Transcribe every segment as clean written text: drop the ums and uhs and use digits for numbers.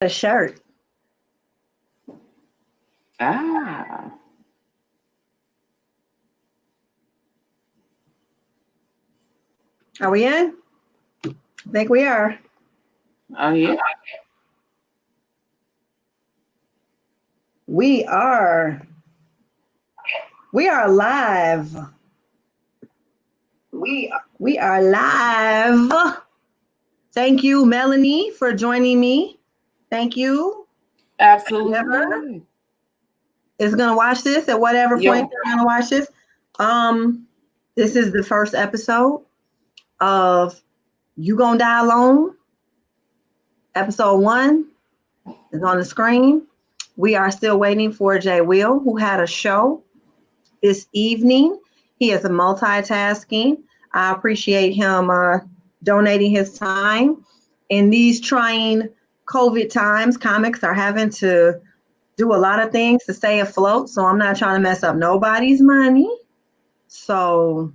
A shirt. Ah. Are we in? I think we are. Oh yeah. We are. We are live. We are live. Thank you, Melanie, for joining me. Thank you. Absolutely. Whoever is gonna watch this at whatever point they're gonna watch this. This is the first episode of You Gon Die Alone. Episode 1 is on the screen. We are still waiting for Jay Will, who had a show this evening. He is a multitasking. I appreciate him donating his time. In these trying COVID times, comics are having to do a lot of things to stay afloat. So I'm not trying to mess up nobody's money. So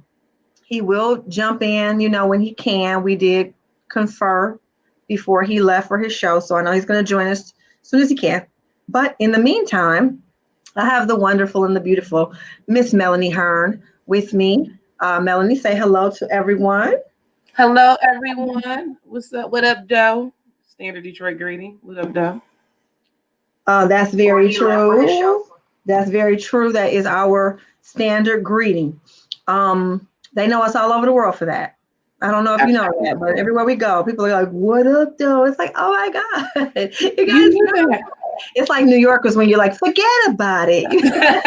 he will jump in, when he can. We did confer before he left for his show. So I know he's going to join us as soon as he can. But in the meantime, I have the wonderful and the beautiful Miss Melanie Hearn with me. Melanie, say hello to everyone. Hello, everyone. What's up? What up, Doe? Standard Detroit greeting. What up, Doe? That's very true. That's very true. That is our standard greeting. They know us all over the world for that. I don't know if you know that, but everywhere we go, people are like, "What up, though?" It's like, "Oh my God, you guys know that." It's like New Yorkers when you're like, "Forget about it." Forget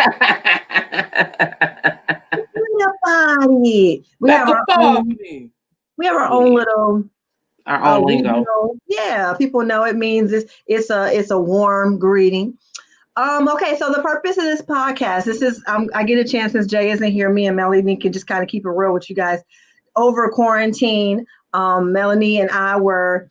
about it. We have our own little. Our own lingo. Yeah, people know it means it's a warm greeting. Okay, so the purpose of this podcast, this is I get a chance since Jay isn't here, me and Melanie can just kind of keep it real with you guys. Over quarantine, Melanie and I were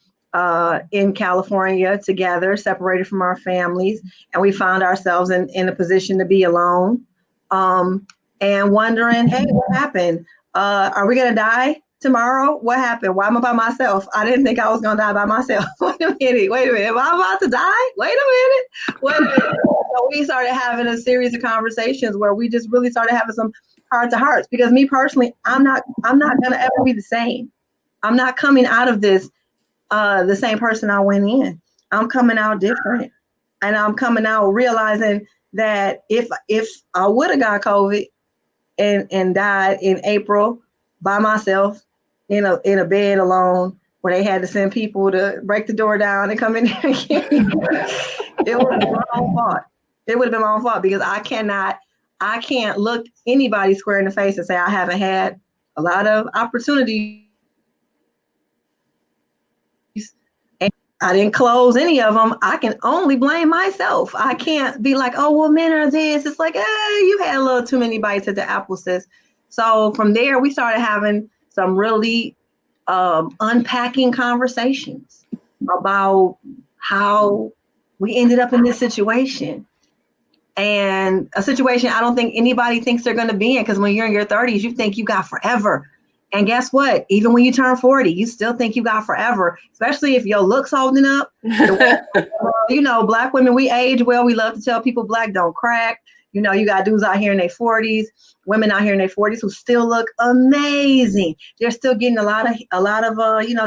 in California together, separated from our families, and we found ourselves in a position to be alone, and wondering, hey, what happened? Are we gonna die tomorrow? What happened? Why am I by myself? I didn't think I was gonna die by myself. Wait a minute. Am I about to die? Wait a minute. So we started having a series of conversations where we just really started having some heart to hearts. Because me personally, I'm not gonna ever be the same. I'm not coming out of this the same person I went in. I'm coming out different, and I'm coming out realizing that if I would have got COVID and died in April by myself in a bed alone, where they had to send people to break the door down and come in there again, it would have been my own fault. It would have been my own fault because I can't look anybody square in the face and say I haven't had a lot of opportunities. And I didn't close any of them. I can only blame myself. I can't be like, oh, well, men are this. It's like, you had a little too many bites at the apple, sis. So from there, we started having some really unpacking conversations about how we ended up in this situation. And a situation I don't think anybody thinks they're going to be in, because when you're in your 30s, you think you got forever. And guess what? Even when you turn 40, you still think you got forever, especially if your looks holding up. Black women, we age well. We love to tell people black don't crack. You got dudes out here in their 40s, women out here in their 40s who still look amazing. They're still getting a lot of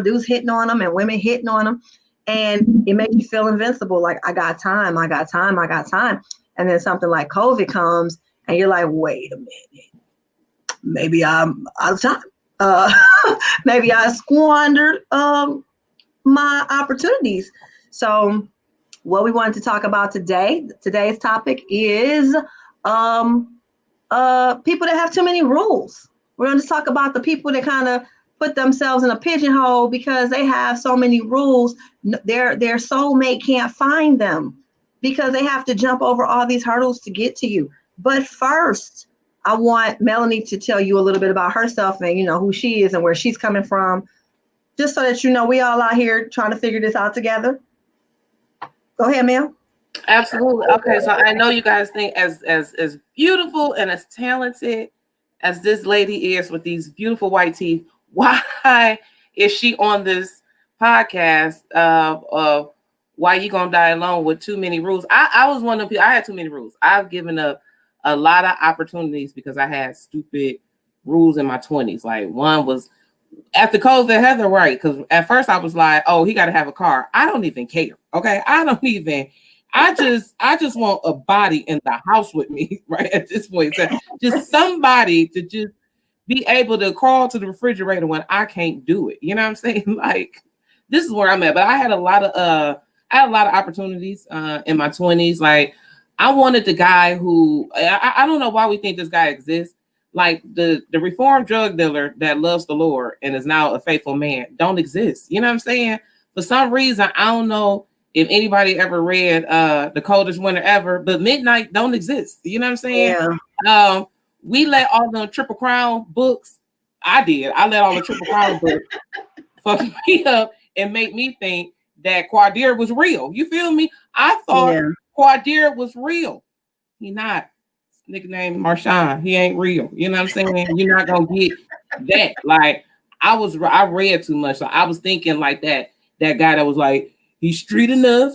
dudes hitting on them and women hitting on them. And it makes you feel invincible. Like, I got time. And then something like COVID comes and you're like, wait a minute, maybe I'm out of time. Maybe I squandered my opportunities. So what we wanted to talk about today's topic is people that have too many rules. We're going to talk about the people that kind of put themselves in a pigeonhole because they have so many rules. Their soulmate can't find them, because they have to jump over all these hurdles to get to you. But first, I want Melanie to tell you a little bit about herself and, who she is and where she's coming from, just so that we all out here trying to figure this out together. Go ahead, Mel. Absolutely. Okay, so I know you guys think as beautiful and as talented as this lady is with these beautiful white teeth, why is she on this podcast of why you gonna die alone with too many rules? I was one of the people. I had too many rules. I've given up a lot of opportunities because I had stupid rules in my 20s. Like one was after COVID, Heather, right? Because at first I was like, oh, he got to have a car. I don't even care. Okay, I just want a body in the house with me, right? At this point, so just somebody to just be able to crawl to the refrigerator when I can't do it. You know what I'm saying? Like, this is where I'm at. But I had a lot of opportunities in my 20s. Like, I wanted the guy who I don't know why we think this guy exists. Like the reformed drug dealer that loves the Lord and is now a faithful man don't exist. You know what I'm saying? For some reason, I don't know if anybody ever read The Coldest Winter Ever, but midnight don't exist. You know what I'm saying? Yeah. We let all the Triple Crown books. I did. I let all the Triple Crown books fuck me up and make me think that Quadir was real. You feel me? I thought Quadir was real. He not. Nigga named Marshawn. He ain't real. You know what I'm saying? You're not gonna get that. Like I read too much. So I was thinking like that guy that was like, he's street enough,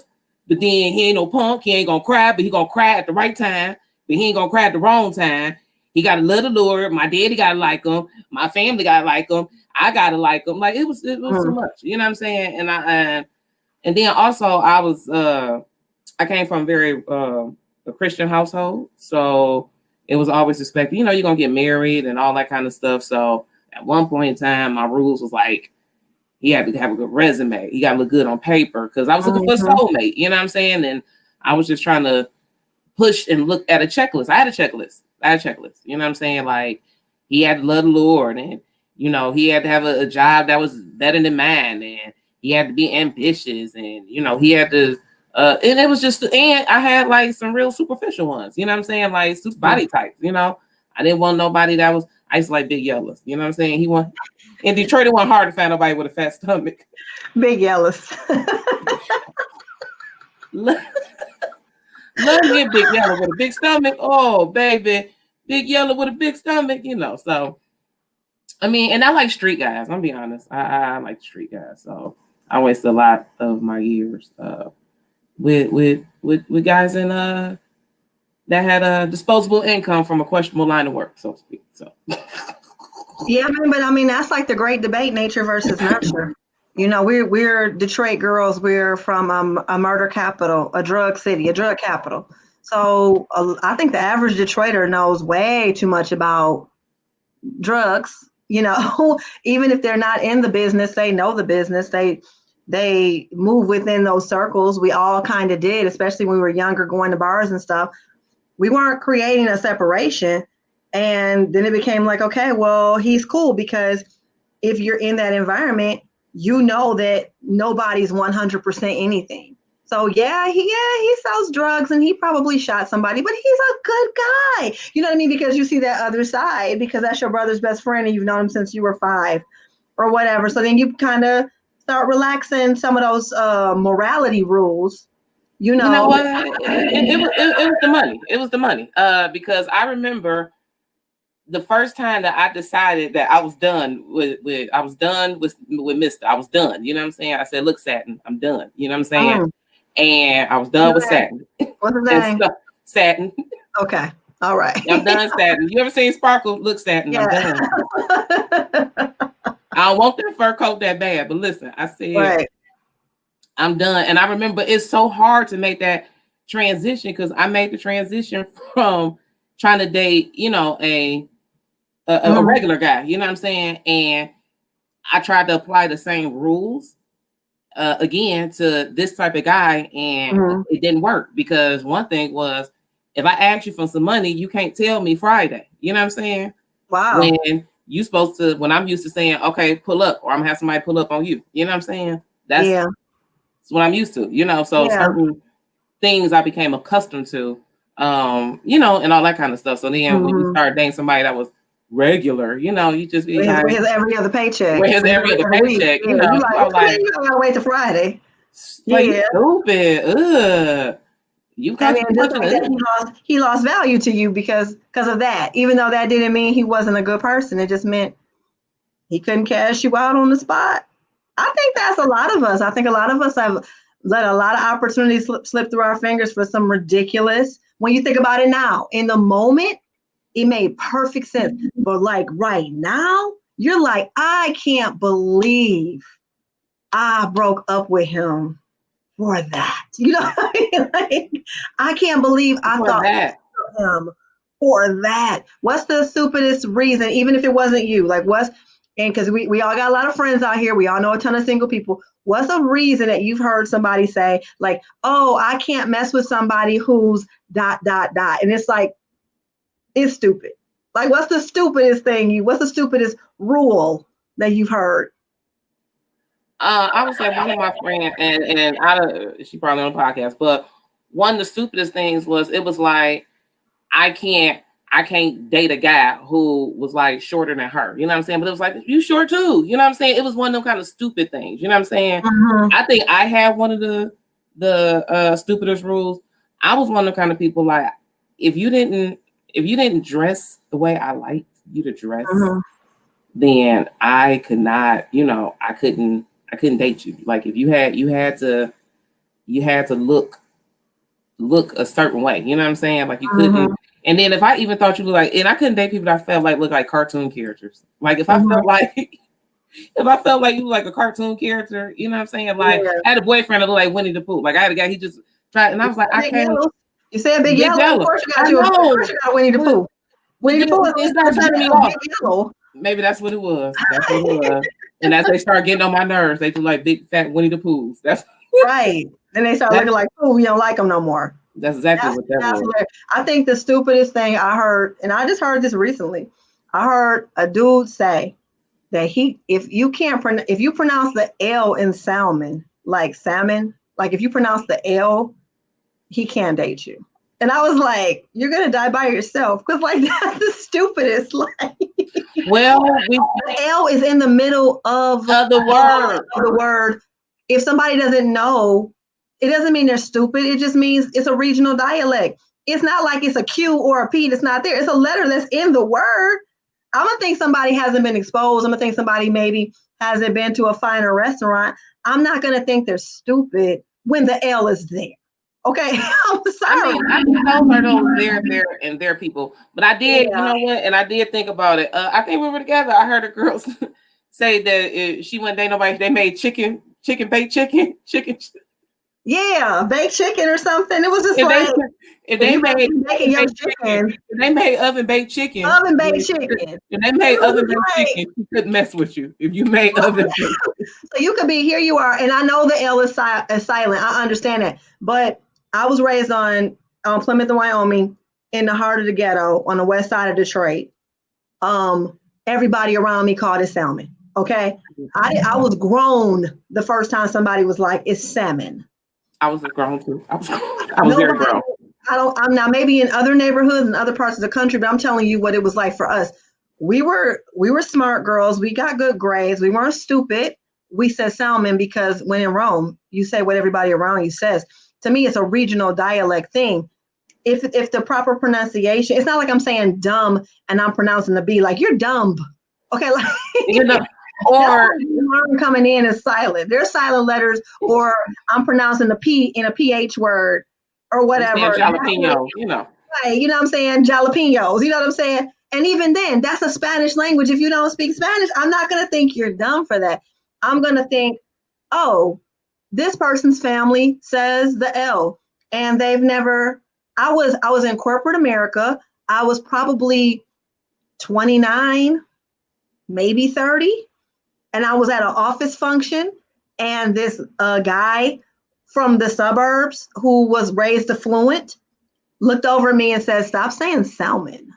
but then he ain't no punk. He ain't gonna cry, but he gonna cry at the right time, but he ain't gonna cry at the wrong time. He gotta love the Lord. My daddy gotta like him. My family gotta like him. I gotta like him. Like it was too much. You know what I'm saying? And then also I came from very a Christian household, so it was always expected, you're gonna get married and all that kind of stuff. So at one point in time, my rules was like, he had to have a good resume, he got to look good on paper, because I was looking for a soulmate, you know what I'm saying? And I was just trying to push and look at a checklist. I had a checklist, you know what I'm saying? Like, he had to love the Lord, and he had to have a job that was better than mine, and he had to be ambitious, and he had to and it was just, and I had like some real superficial ones, you know what I'm saying? Like super body types, I didn't want nobody that was, I used to like big yellows, you know what I'm saying? In Detroit, it wasn't hard to find nobody with a fat stomach. Big yellows. Love me a big yellow with a big stomach. Oh, baby. Big yellow with a big stomach, so. I mean, and I like street guys, I'm be honest. I like street guys, so I wasted a lot of my years with guys in that had a disposable income from a questionable line of work, so to speak. So yeah, but I mean that's like the great debate, nature versus nurture. We're Detroit girls. We're from a murder capital, a drug city, a drug capital. So I think the average Detroiter knows way too much about drugs. Even if they're not in the business, they know the business. They move within those circles. We all kind of did, especially when we were younger, going to bars and stuff. We weren't creating a separation. And then it became like, okay, well, he's cool, because if you're in that environment, that nobody's 100% anything. So he sells drugs and he probably shot somebody, but he's a good guy. You know what I mean? Because you see that other side, because that's your brother's best friend and you've known him since you were 5 or whatever. So then you kind of start relaxing some of those morality rules. You know what? It was the money. It was the money. Because I remember the first time that I decided that I was done with Mr. I was done. You know what I'm saying? I said, look, Satin, I'm done. You know what I'm saying? And I was done with Satin. What's his name? Satin. Okay. All right. I'm done, Satin. You ever seen Sparkle? Look, Satin, I'm done. I don't want that fur coat that bad, but listen, I said, right. I'm done. And I remember it's so hard to make that transition, because I made the transition from trying to date, a regular guy, you know what I'm saying? And I tried to apply the same rules again to this type of guy, and it didn't work, because one thing was, if I ask you for some money, you can't tell me Friday. You know what I'm saying? Wow. When I'm used to saying, okay, pull up, or I'm gonna have somebody pull up on you. You know what I'm saying? That's what I'm used to, so certain things I became accustomed to, and all that kind of stuff. So then when you start dating somebody that was regular, you just be like, where's every other paycheck? Where's every other paycheck? You gotta wait till Friday. Like, stupid. Ugh. He lost value to you because of that. Even though that didn't mean he wasn't a good person, it just meant he couldn't cash you out on the spot. I think that's a lot of us. I think a lot of us have let a lot of opportunities slip through our fingers for some ridiculous. When you think about it now, in the moment, it made perfect sense. But like right now, you're like, I can't believe I broke up with him for that. You know what I mean? Like, I can't believe I For thought that. of him for that. What's the stupidest reason, even if it wasn't you? Like, and because we all got a lot of friends out here, we all know a ton of single people. What's a reason that you've heard somebody say, like, oh, I can't mess with somebody who's ... And it's like, it's stupid. Like, what's the stupidest what's the stupidest rule that you've heard? I would say one of my friends, and she probably on the podcast, but one of the stupidest things was, it was like, I can't date a guy who was like shorter than her. You know what I'm saying? But it was like, you short too. You know what I'm saying? It was one of them kind of stupid things. You know what I'm saying? Mm-hmm. I think I had one of the stupidest rules. I was one of the kind of people, like, if you didn't dress the way I liked you to dress, then I could not, I couldn't date you. Like, if you had to look a certain way, you know what I'm saying? Like, you couldn't. And then if I even thought you looked like, and I couldn't date people that I felt like look like cartoon characters. Like, if I felt like you were like a cartoon character, you know what I'm saying? Like, I had a boyfriend that looked like Winnie the Pooh. Like, I had a guy, he just tried, and I was like, I can't. Yellow. You said Big Yellow. Of course you got Winnie the Pooh. Winnie the Pooh is turning me off. Big Yellow. Maybe that's what it was. And as they start getting on my nerves, they do like big fat Winnie the Poohs. That's right. Then they start looking like, oh, we don't like them no more. That's exactly what that was. Hilarious. I think the stupidest thing I heard, and I just heard this recently, I heard a dude say that if you pronounce the L in salmon, like salmon, like if you pronounce the L, he can't date you. And I was like, you're gonna die by yourself, because like that's the stupidest. Like, well, the L is in the middle of the word. If somebody doesn't know, it doesn't mean they're stupid. It just means it's a regional dialect. It's not like it's a Q or a P that's not there. It's a letter that's in the word. I'm going to think somebody hasn't been exposed. I'm going to think somebody maybe hasn't been to a finer restaurant. I'm not going to think they're stupid when the L is there. Okay? I'm sorry. I mean, those are those their people. But I did, you know what? And I did think about it. I think we were together. I heard a girl say that she wouldn't date nobody. They made baked chicken. Yeah, baked chicken or something. It was just if they made oven baked chicken. Oven baked chicken. If they made oven baked chicken, she couldn't mess with you. If you made oven baked. So you could be, here you are, and I know the L is silent. I understand that, but I was raised on Plymouth, Wyoming, in the heart of the ghetto on the west side of Detroit. Everybody around me called it salmon. Okay, I was grown the first time somebody was like, "It's salmon." I was grown too. I was very grown. I'm now maybe in other neighborhoods and other parts of the country, but I'm telling you what it was like for us. We were smart girls. We got good grades. We weren't stupid. We said salmon because when in Rome, you say what everybody around you says. To me, it's a regional dialect thing. If the proper pronunciation, it's not like I'm saying dumb and I'm pronouncing the B like you're dumb. Okay, like or coming in is silent. There's silent letters, or I'm pronouncing the P in a PH word or whatever. Jalapeno, you know. Right, you know what I'm saying? Jalapenos, you know what I'm saying? And even then, that's a Spanish language. If you don't speak Spanish, I'm not going to think you're dumb for that. I'm going to think, oh, this person's family says the L, and they've never. I was in corporate America. I was probably 29, maybe 30. And I was at an office function, and this guy from the suburbs who was raised affluent looked over at me and said, "Stop saying salmon."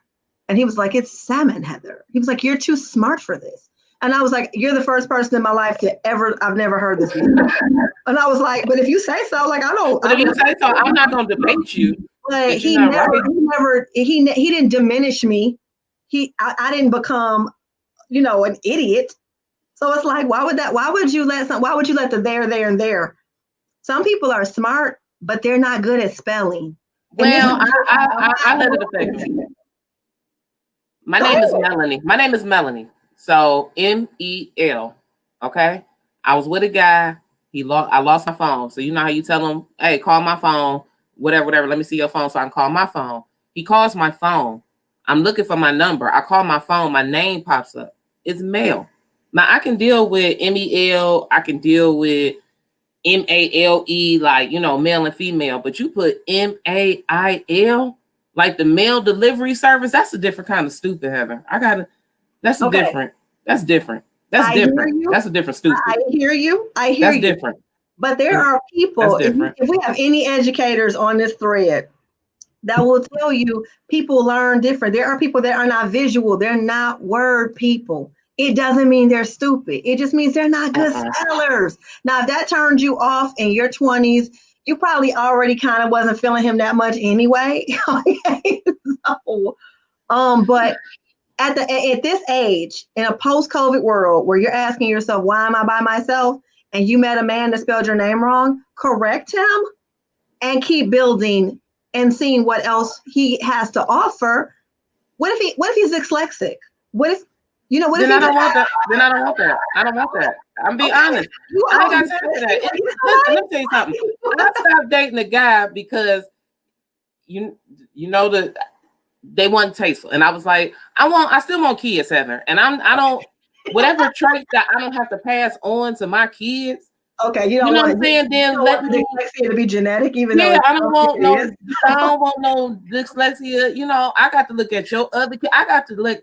And he was like, "It's salmon, Heather." He was like, "You're too smart for this." And I was like, "You're the first person in my life I've never heard this before." And I was like, "But if you say so, like, I don't." But if you say so, I'm not going to debate you. But he didn't diminish me. I didn't become, an idiot. So it's like, why would you let the there, and there? Some people are smart, but they're not good at spelling. Well, I let it affect you. My name is Melanie. So MEL. Okay. I was with a guy. I lost my phone. So you know how you tell him, hey, call my phone, whatever. Let me see your phone so I can call my phone. He calls my phone. I'm looking for my number. I call my phone. My name pops up. It's male. Now I can deal with MEL. I can deal with MALE, like, you know, male and female. But you put MAIL, like the mail delivery service. That's a different kind of stupid, Heather. That's a different. That's different. That's different. That's a different stupid. I hear you. That's different. But there are people, if we have any educators on this thread, that will tell you people learn different. There are people that are not visual. They're not word people. It doesn't mean they're stupid. It just means they're not good spellers. Now, if that turned you off in your 20s, you probably already kind of wasn't feeling him that much anyway. Okay. So, but at this age, in a post-COVID world where you're asking yourself, why am I by myself? And you met a man that spelled your name wrong, correct him and keep building and seeing what else he has to offer. What if he's dyslexic? What if I don't want that. I don't want that. I'm being honest. I ain't got time for that. Listen, let me tell you something. I stopped dating a guy because you know they weren't tasteful. And I was like, I still want kids, Heather. And I don't whatever trait that I don't have to pass on to my kids. Okay, you know what I'm saying? Then let dyslexia to be genetic, even though I don't want no dyslexia. You know, I got to look at your other kid. I got to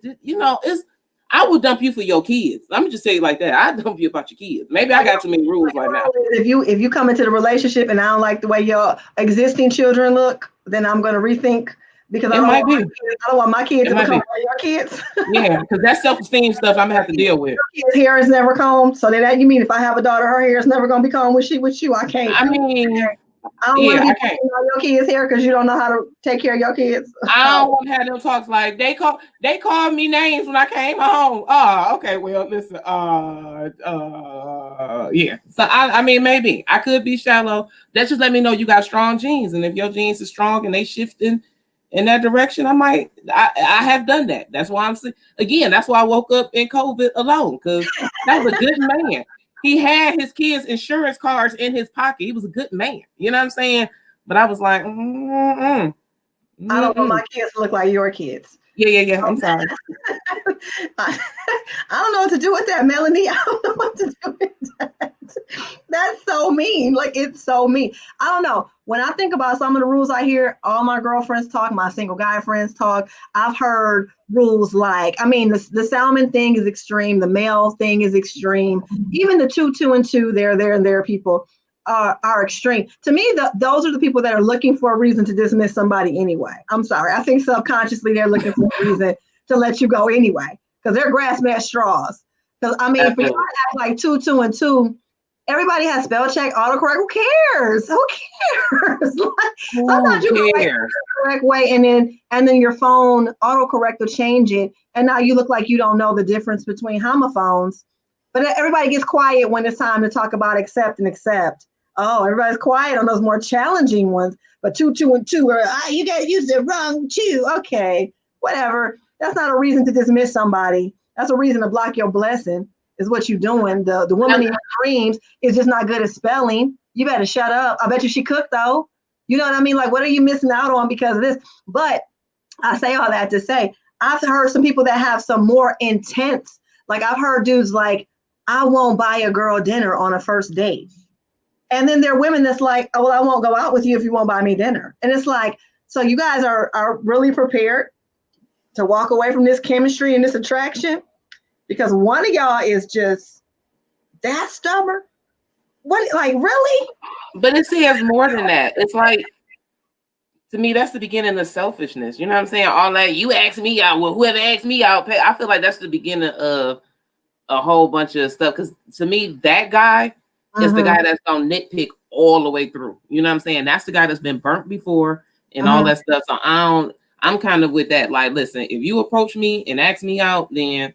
I will dump you for your kids. Let me just say it like that. I dump you about your kids. Maybe I got too many rules right now. If you come into the relationship and I don't like the way your existing children look, then I'm going to rethink. Because I don't want my kids to become your kids. Yeah, because that's self-esteem stuff I'm gonna have to deal with. Your kid's hair is never combed. So that you mean if I have a daughter, her hair is never gonna be combed with you. I can't. I mean, I don't want to be taking on your kids' hair because you don't know how to take care of your kids. I don't want to have them talks like they called me names when I came home. Oh, okay. Well, listen. Yeah. So I mean, maybe I could be shallow. That just let me know you got strong genes, and if your genes are strong and they shifting in that direction, I have done that. That's why that's why I woke up in COVID alone, because that was a good man. He had his kids' insurance cards in his pocket. He was a good man. You know what I'm saying? But I was like, I don't want my kids to look like your kids. Yeah. I'm sorry. I don't know what to do with that, Melanie. I don't know what to do with that. That's so mean. Like, it's so mean. I don't know. When I think about some of the rules I hear all my girlfriends talk, my single guy friends talk, I've heard rules like, the salmon thing is extreme. The male thing is extreme. Even the 2 and 2, there people are extreme. To me, those are the people that are looking for a reason to dismiss somebody anyway. I'm sorry. I think subconsciously they're looking for a reason to let you go anyway, because they're grasping at straws. Because for you to act like 2 and 2, everybody has spell check, autocorrect. Who cares? Sometimes you write the correct way, and then your phone autocorrect will change it, and now you look like you don't know the difference between homophones. But everybody gets quiet when it's time to talk about accept and accept. Oh, everybody's quiet on those more challenging ones. But 2 and 2 are, you guys used the wrong 2. Okay, whatever. That's not a reason to dismiss somebody. That's a reason to block your blessing, is what you're doing. The woman in your dreams is just not good at spelling. You better shut up. I bet you she cooked, though. You know what I mean? Like, what are you missing out on because of this? But I say all that to say, I've heard some people that have some more intense, like I've heard dudes like, I won't buy a girl dinner on a first date. And then there are women that's like, oh, well, I won't go out with you if you won't buy me dinner. And it's like, so you guys are really prepared to walk away from this chemistry and this attraction because one of y'all is just that stubborn? What, like, really? But it says more than that. It's like, to me, that's the beginning of selfishness. You know what I'm saying? All that, you ask me out, well, whoever asked me out, pay. I feel like that's the beginning of a whole bunch of stuff. Because to me, that guy is the guy that's gonna nitpick all the way through. You know what I'm saying? That's the guy that's been burnt before and all that stuff. So I'm kind of with that. Like, listen, if you approach me and ask me out, then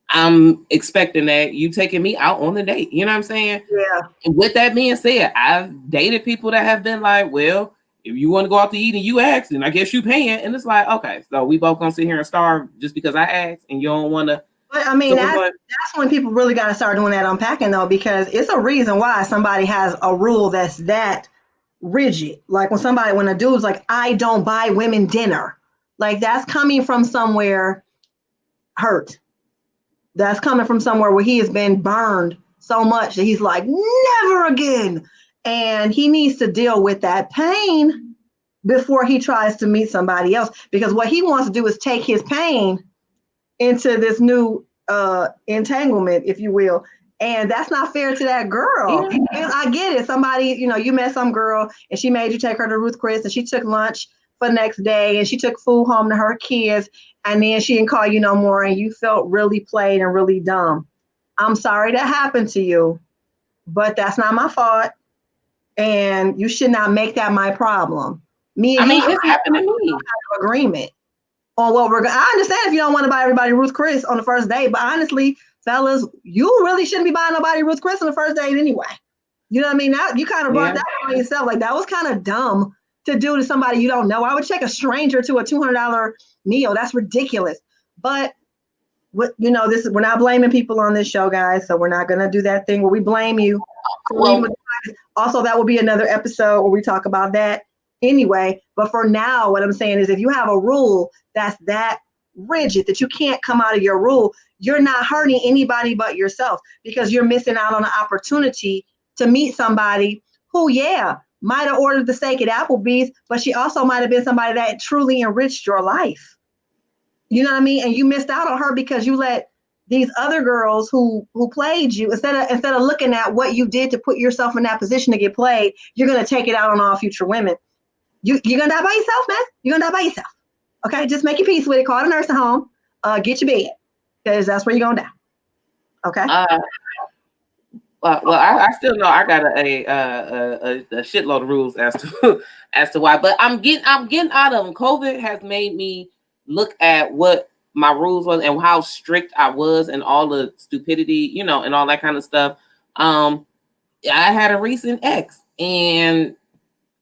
I'm expecting that you taking me out on the date. You know what I'm saying? Yeah. And with that being said, I've dated people that have been like, well, if you want to go out to eat and you ask, then I guess you paying. And it's like, okay, so we both gonna sit here and starve just because I asked and you don't want to But I mean, that's when people really got to start doing that unpacking, though, because it's a reason why somebody has a rule that's that rigid. Like when a dude's like, I don't buy women dinner, like that's coming from somewhere hurt. That's coming from somewhere where he has been burned so much that he's like, never again. And he needs to deal with that pain before he tries to meet somebody else. Because what he wants to do is take his pain into this new entanglement, if you will. And that's not fair to that girl. Yeah. I get it. Somebody, you met some girl and she made you take her to Ruth Chris and she took lunch for the next day and she took food home to her kids and then she didn't call you no more and you felt really played and really dumb. I'm sorry that happened to you, but that's not my fault. And you should not make that my problem. It's happened to me. Agreement on what we're going. I understand if you don't want to buy everybody Ruth Chris on the first date, but honestly, fellas, you really shouldn't be buying nobody Ruth Chris on the first date anyway. You know what I mean? Now you kind of brought that on yourself. Like that was kind of dumb to do to somebody you don't know. I would take a stranger to a $200 meal. That's ridiculous. But we're not blaming people on this show, guys. So we're not gonna do that thing where we blame you. Also, that will be another episode where we talk about that anyway. But for now, what I'm saying is if you have a rule that's that rigid that you can't come out of your rule, you're not hurting anybody but yourself because you're missing out on an opportunity to meet somebody who, might have ordered the steak at Applebee's, but she also might have been somebody that truly enriched your life. You know what I mean? And you missed out on her because you let these other girls who played you, instead of looking at what you did to put yourself in that position to get played, you're going to take it out on all future women. You're going to die by yourself, man. You're going to die by yourself. Okay? Just make your peace with it. Call the nursing home. Get your bed because that's where you're going to die. Okay? Well, I still know I got a shitload of rules as to why, but I'm getting out of them. COVID has made me look at what my rules was and how strict I was and all the stupidity, and all that kind of stuff. I had a recent ex and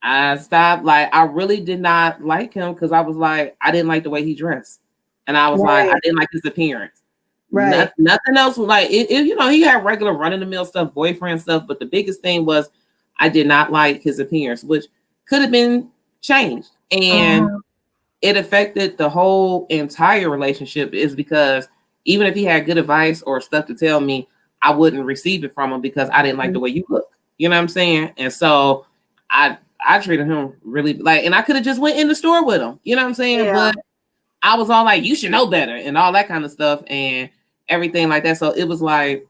I stopped. Like, I really did not like him because I was like, I didn't like the way he dressed. And I was like, I didn't like his appearance. Right. Nothing else was like it. He had regular run-of-the-mill stuff, boyfriend stuff, but the biggest thing was I did not like his appearance, which could have been changed. And it affected the whole entire relationship is because even if he had good advice or stuff to tell me, I wouldn't receive it from him because I didn't like the way you look. You know what I'm saying? And so I treated him really and I could have just went in the store with him. You know what I'm saying? Yeah. But I was all like, you should know better and all that kind of stuff and everything like that. So it was like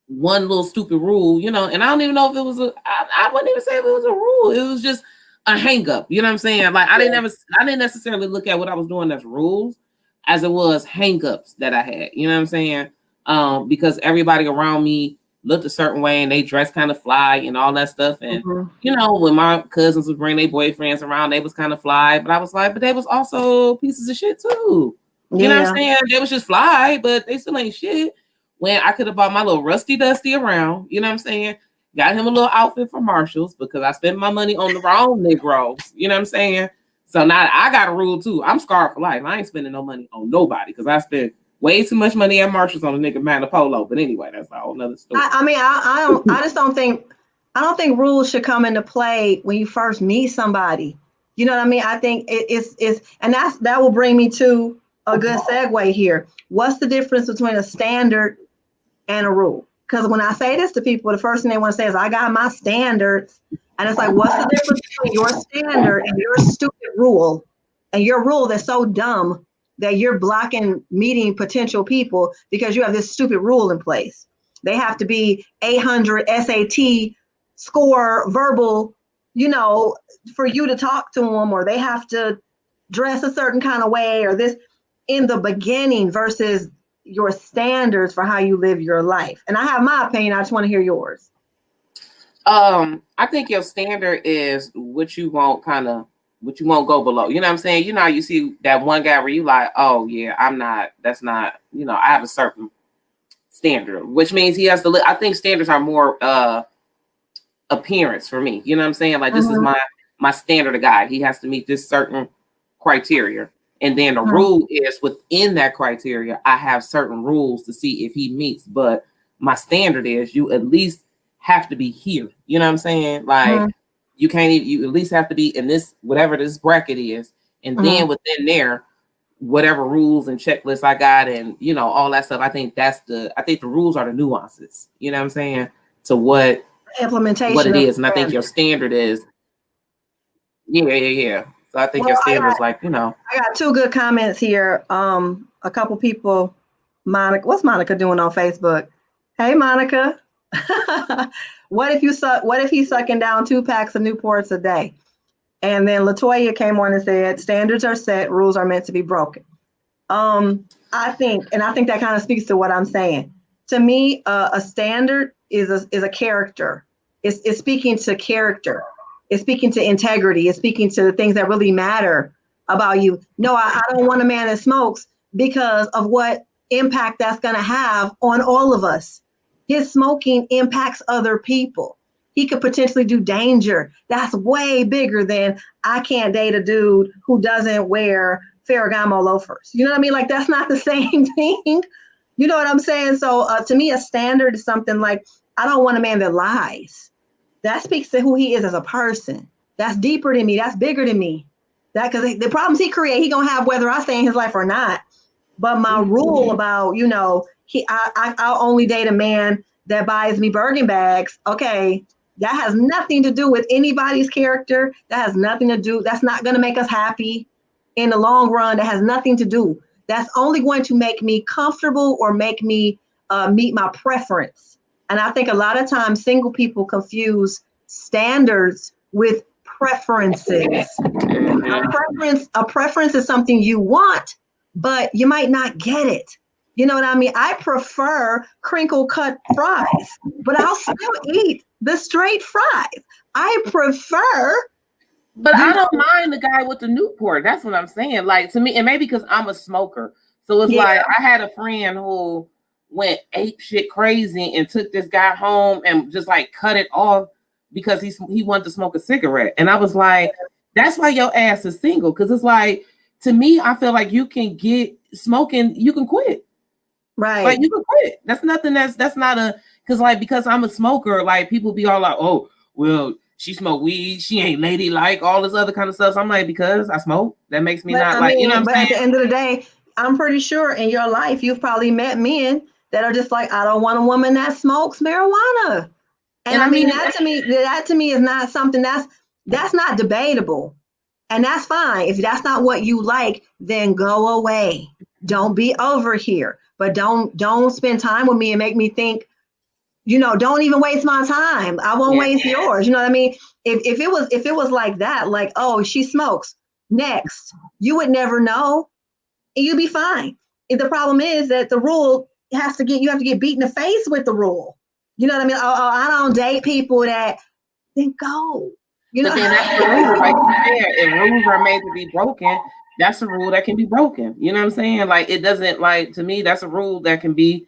one little stupid rule, and I don't even know if it was I wouldn't even say if it was a rule. It was just a hang up. You know what I'm saying? Like I didn't necessarily look at what I was doing as rules as it was hang ups that I had. You know what I'm saying? Because everybody around me looked a certain way and they dressed kind of fly and all that stuff. And when my cousins would bring their boyfriends around, they was kind of fly. But I was like, but they was also pieces of shit too. You know what I'm saying? They was just fly, but they still ain't shit. When I could have bought my little rusty dusty around, you know what I'm saying? Got him a little outfit from Marshalls because I spent my money on the wrong Negroes. You know what I'm saying? So now I got a rule too. I'm scarred for life. I ain't spending no money on nobody because I spent way too much money at Marshalls on a nigga Manna Polo. But anyway, that's a whole nother story. I don't think rules should come into play when you first meet somebody. You know what I mean? I think that will bring me to a good segue here. What's the difference between a standard and a rule? Because when I say this to people, the first thing they want to say is, I got my standards. And it's like, what's the difference between your standard and your stupid rule? And your rule that's so dumb that you're blocking meeting potential people because you have this stupid rule in place. They have to be 800 SAT score verbal, for you to talk to them, or they have to dress a certain kind of way, or this in the beginning versus your standards for how you live your life. And I have my opinion. I just want to hear yours. I think your standard is what you won't go below. You know what I'm saying? You see that one guy where you like, oh yeah, that's not, I have a certain standard, which means he has to I think standards are more appearance for me. You know what I'm saying? Like this is my standard of guy. He has to meet this certain criteria. And then the rule is within that criteria, I have certain rules to see if he meets. But my standard is you at least have to be here. You know what I'm saying? Like you can't even, you at least have to be in this, whatever this bracket is. And then within there, whatever rules and checklists I got and, you know, all that stuff. I think the rules are the nuances, you know what I'm saying? To what implementation, what it is. And I think your standard is, yeah. So I think your standard is like, you know. I got 2 good comments here. A couple people, Monica, what's Monica doing on Facebook? Hey, Monica. What if he's sucking down 2 packs of Newports a day? And then Latoya came on and said, standards are set, rules are meant to be broken. I think that kind of speaks to what I'm saying. To me, a standard is a character. It's speaking to character. It's speaking to integrity. It's speaking to the things that really matter about you. No, I don't want a man that smokes because of what impact that's going to have on all of us. His smoking impacts other people. He could potentially do danger. That's way bigger than I can't date a dude who doesn't wear Ferragamo loafers. You know what I mean? Like, that's not the same thing. You know what I'm saying? So to me, a standard is something like, I don't want a man that lies. That speaks to who he is as a person. That's deeper than me. That's bigger than me. That, because the problems he create, he gonna have whether I stay in his life or not. But my rule about, you know, I'll only date a man that buys me Birkin bags. Okay, that has nothing to do with anybody's character. That has nothing to do. That's not going to make us happy in the long run. That has nothing to do. That's only going to make me comfortable or make me meet my preference. And I think a lot of times single people confuse standards with preferences. A preference is something you want, but you might not get it. You know what I mean? I prefer crinkle cut fries, but I'll still eat the straight fries. I prefer. But I don't mind the guy with the Newport. That's what I'm saying. Like, to me, and maybe because I'm a smoker. So it's like, I had a friend who went ape shit crazy and took this guy home and just like cut it off because he wanted to smoke a cigarette. And I was like, that's why your ass is single. Because it's like, to me, I feel like you can get smoking, you can quit. Right. Like, you can quit. That's nothing that's not a, because I'm a smoker, like people be all like, oh, well, she smoke weed, she ain't ladylike, all this other kind of stuff. So I'm like, because I smoke, that makes me you know what I'm saying? But at the end of the day, I'm pretty sure in your life, you've probably met men that are just like, I don't want a woman that smokes marijuana. And I mean, that to me is not something that's not debatable. And that's fine. If that's not what you like, then go away. Don't be over here. But don't spend time with me and make me think, you know, don't even waste my time. I won't waste yours. You know what I mean? If it was like that, like, oh, she smokes, next, you would never know. And you'd be fine. The problem is that the rule you have to get beat in the face with the rule. You know what I mean? Oh, I don't date people that, then go. You know? But then that's the rule, like you said, if rules are made to be broken, that's a rule that can be broken. You know what I'm saying? Like, it doesn't, like, to me, that's a rule that can be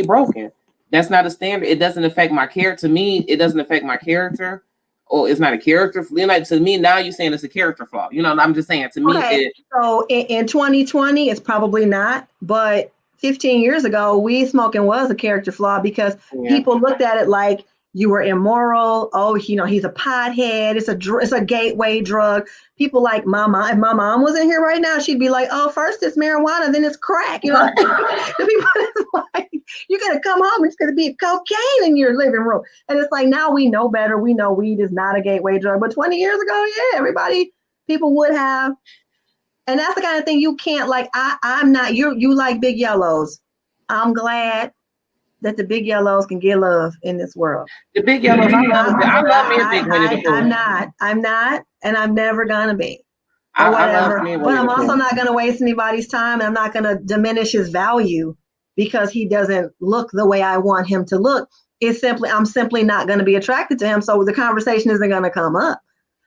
broken. That's not a standard. It doesn't affect my character. To me, it doesn't affect my character, or it's not a character. You know, to me, now you're saying it's a character flaw. You know, I'm just saying, to me, so in 2020, it's probably not, but 15 years ago, weed smoking was a character flaw because people looked at it like you were immoral. Oh, you know, he's a pothead. It's a gateway drug. People like mama. If my mom was in here right now, she'd be like, oh, first it's marijuana, then it's crack. You know, the people is like, you're gonna come home, it's gonna be cocaine in your living room. And it's like, now we know better. We know weed is not a gateway drug. But 20 years ago, people would have. And that's the kind of thing you can't, like, I'm not, you like big yellows. I'm glad that the big yellows can get love in this world. The big yellows, I love me a big Winnie the Pooh. I'm not, and I'm never gonna be. Or whatever. But I'm also not gonna waste anybody's time, and I'm not gonna diminish his value because he doesn't look the way I want him to look. I'm simply not gonna be attracted to him, so the conversation isn't gonna come up.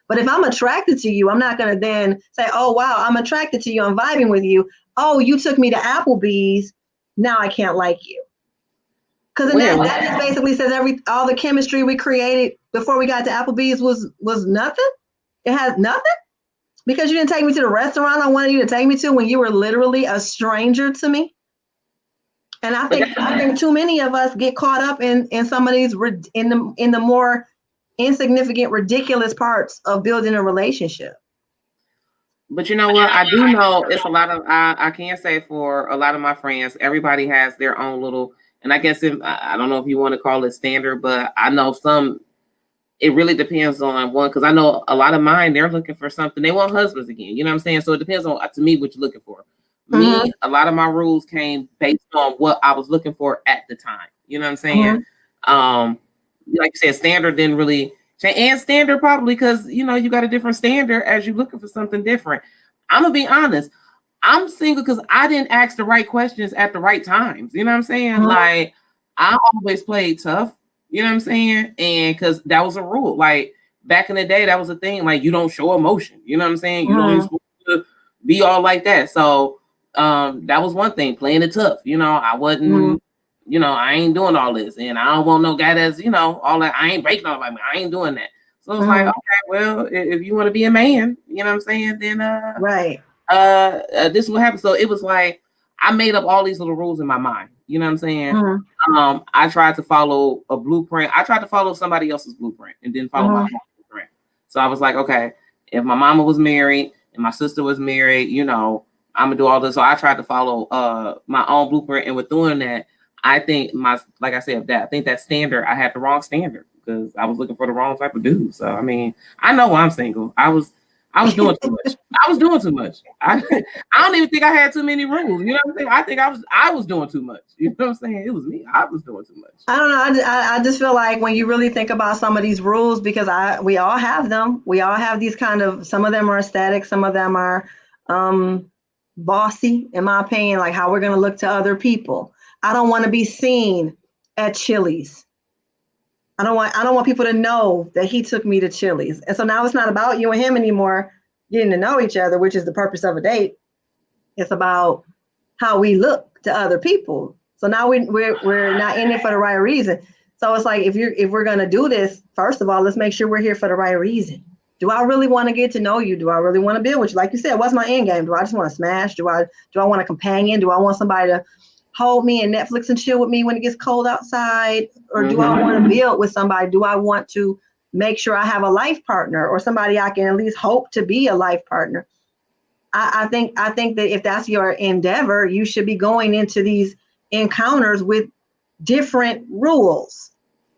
But if I'm attracted to you, I'm not gonna then say, oh wow, I'm attracted to you, I'm vibing with you. Oh, you took me to Applebee's, now I can't like you. Because that just basically says all the chemistry we created before we got to Applebee's was nothing. It has nothing. Because you didn't take me to the restaurant I wanted you to take me to when you were literally a stranger to me. And I think too many of us get caught up in some of these in the more insignificant, ridiculous parts of building a relationship. But you know what? I do know it's a lot of, I can say for a lot of my friends, everybody has their own little, and I guess I don't know if you want to call it standard, but I know some, it really depends on one, because I know a lot of mine, they're looking for something. They want husbands again. You know what I'm saying? So it depends on, to me, what you're looking for. Me, a lot of my rules came based on what I was looking for at the time. You know what I'm saying? Like you said, standard didn't really change. And standard probably because, you know, you got a different standard as you're looking for something different. I'm going to be honest. I'm single because I didn't ask the right questions at the right times. You know what I'm saying? Like, I always played tough. You know what I'm saying? And because that was a rule. Like, back in the day, that was a thing. Like, you don't show emotion. You know what I'm saying? You don't supposed to be all like that. So, that was one thing, playing it tough. You know, I wasn't, you know, I ain't doing all this. And I don't want no guy that's, you know, all that. I ain't breaking all about me. I ain't doing that. So it's like, okay, well, if you want to be a man, you know what I'm saying? Then, this is what happened. So it was like, I made up all these little rules in my mind. You know what I'm saying? I tried to follow a blueprint. I tried to follow somebody else's blueprint and didn't follow my own blueprint. So I was like, okay, if my mama was married and my sister was married, you know, I'm gonna do all this. So I tried to follow my own blueprint, and with doing that, I think like I said, I think that standard, I had the wrong standard because I was looking for the wrong type of dude. So I mean, I know I'm single. I was doing too much. I was doing too much. I don't even think I had too many rules. You know what I'm saying? I think I was doing too much. You know what I'm saying? It was me. I was doing too much. I don't know. I just feel like when you really think about some of these rules, because we all have them. We all have these kind of, some of them are static, some of them are bossy, in my opinion, like how we're going to look to other people. I don't want to be seen at Chili's. I don't want people to know that he took me to Chili's. And so now it's not about you and him anymore getting to know each other, which is the purpose of a date. It's about how we look to other people. So now we're not in it for the right reason. So it's like, if we're going to do this, first of all, let's make sure we're here for the right reason. Do I really want to get to know you? Do I really want to build with you? Like you said, what's my end game? Do I just want to smash? Do I want a companion? Do I want somebody to hold me and Netflix and chill with me when it gets cold outside? Or do I want to build with somebody? Do I want to make sure I have a life partner or somebody I can at least hope to be a life partner? I think that if that's your endeavor, you should be going into these encounters with different rules.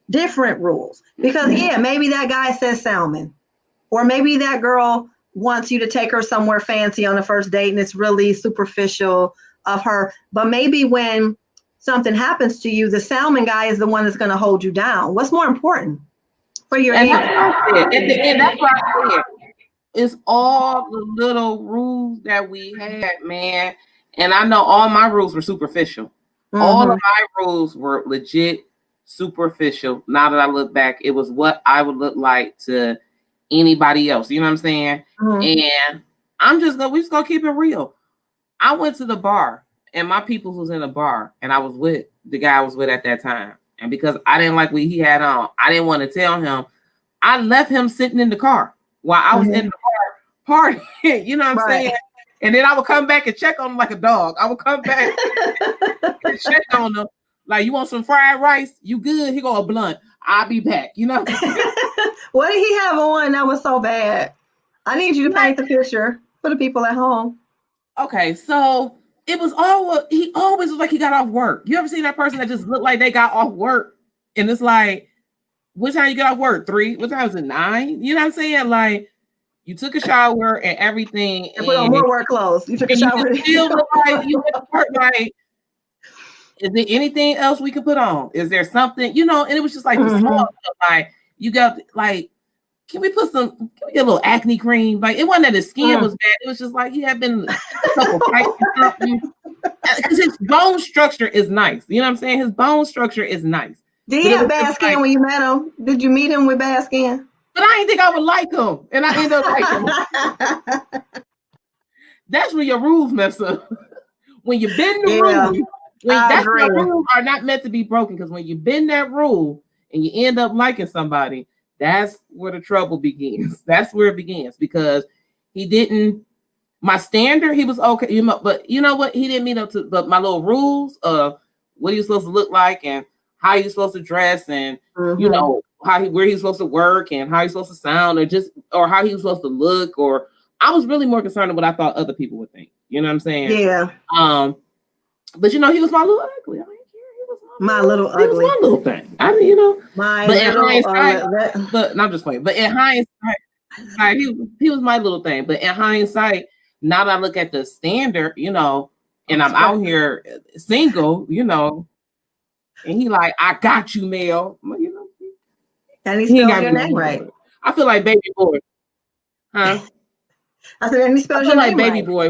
Because maybe that guy says salmon, or maybe that girl wants you to take her somewhere fancy on the first date and it's really superficial of her. But maybe when something happens to you, the salmon guy is the one that's going to hold you down. What's more important for your end? At the end, that's what I said. It's all the little rules that we had, man. And I know all my rules were superficial. All of my rules were legit superficial. Now that I look back, it was what I would look like to anybody else. You know what I'm saying? And we just gonna keep it real. I went to the bar and my people was in a bar and I was with the guy I was with at that time. And because I didn't like what he had on, I didn't want to tell him. I left him sitting in the car while I was in the bar partying. You know what I'm saying? And then I would come back and check on him like a dog. I would come back and check on him. Like, you want some fried rice? You good? He go a blunt. I'll be back. You know? What did he have on that was so bad? I need you to paint the picture for the people at home. Okay, so it was he always was like he got off work. You ever seen that person that just looked like they got off work? And it's like, what time you get off work? 3? What time is it? 9? You know what I'm saying? Like, you took a shower and everything. And put on more work clothes. You took a shower. You still look like you went to work. Like, is there anything else we could put on? Is there something, you know? And it was just like the small stuff. Like, you got, like, can we get a little acne cream? Like, it wasn't that his skin was bad. It was just like he had been a couple fights or something. Because his bone structure is nice. You know what I'm saying? His bone structure is nice. Did he have bad skin when you met him? Did you meet him with bad skin? But I didn't think I would like him. And I ended up liking him. That's when your rules mess up. When you bend the rule, that's when rules are not meant to be broken. Because when you bend that rule and you end up liking somebody, that's where the trouble begins. That's where it begins. Because He didn't. My standard, he was okay, but you know what? He didn't meet up to but my little rules of what he was supposed to look like and how he's supposed to dress and where he's supposed to work and how he's supposed to sound or how he was supposed to look, or I was really more concerned with what I thought other people would think. You know what I'm saying? Yeah. But he was my little ugly. I didn't care. He was my little ugly. He was my little thing. I mean, but I'm just playing. But in hindsight, he was my little thing. But in hindsight, now that I look at the standard, and I'm out here single, and he like, I got you, Mel. And he spelled your name right. I feel like baby boy. Huh? I said, and he spelled your name right. Baby boy.